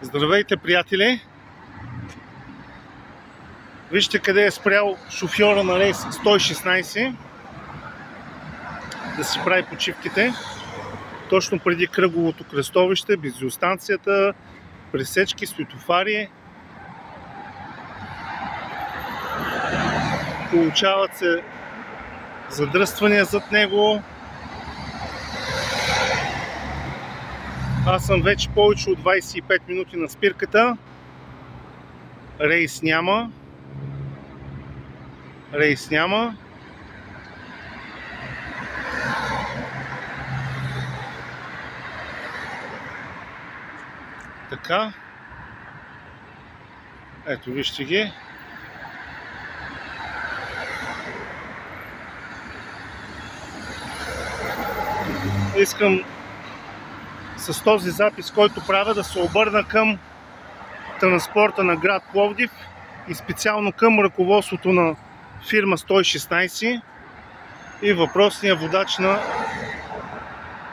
Здравейте, приятели! Вижте къде е спрял шофьора на рейс 116 да си прави почивките. Точно преди кръговото кръстовище, бензиностанцията, пресечки, светофари. Получават се задръствания зад него. Аз съм вече повече от 25 минути на спирката. Рейс няма. Така. Ето, вижте ги. Искам с този запис, който правя, да се обърна към транспорта на град Пловдив и специално към ръководството на фирма 116 и въпросния водач на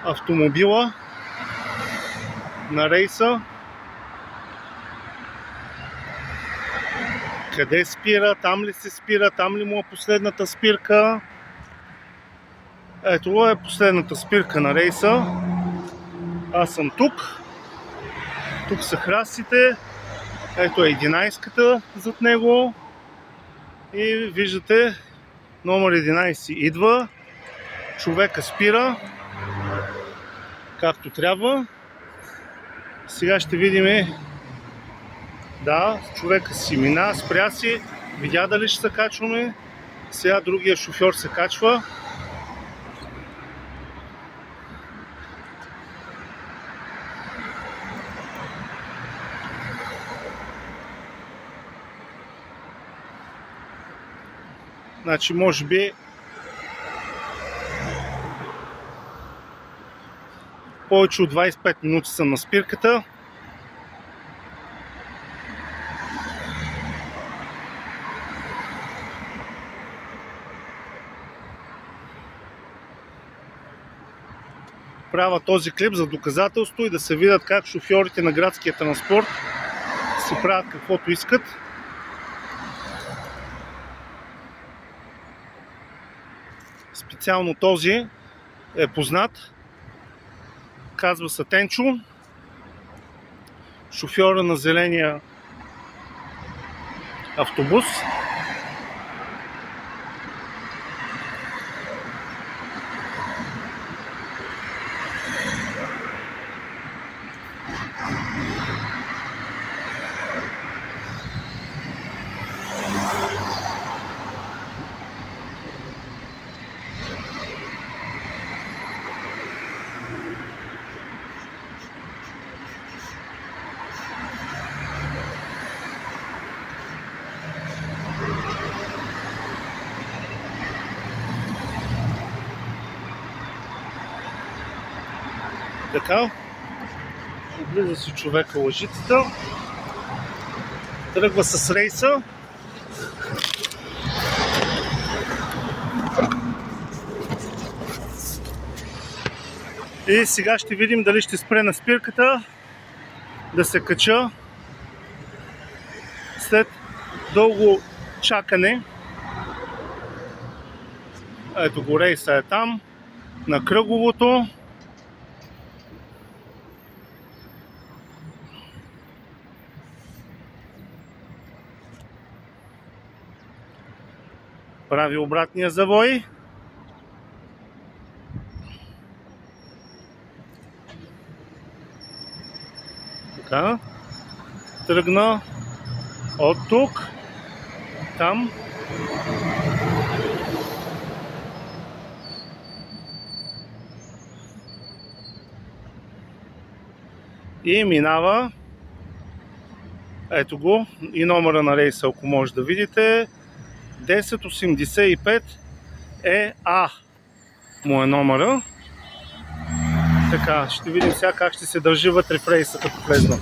автомобила на рейса. Къде спира? Там ли се спира? Там ли му е последната спирка? Ето е последната спирка на рейса. Аз съм тук. Тук са храстите. Ето е 11-ката зад него. И виждате, номер 11 идва. Човека спира както трябва. Сега ще видим. Да, човека си мина, спря си. Видя дали ще се качваме. Сега другия шофьор се качва. Значи, може би повече от 25 минути съм на спирката. Правя този клип за доказателство и да се видят как шофьорите на градския транспорт си правят каквото искат. Специално този е познат. Казва се Тенчо. Шофьора на зеления автобус. Така, облиза си човека лъжицата, тръгва с рейса. И сега ще видим дали ще спре на спирката да се кача след дълго чакане. Ето го, рейса е там, на кръговото. Прави обратния завой. Така. Тръгна от тук. Там. И минава. Ето го. И номера на рейса, ако може да видите. 1085 ЕА му е номера. Така, ще видим сега как ще се държи вътре в рейса, като влезна.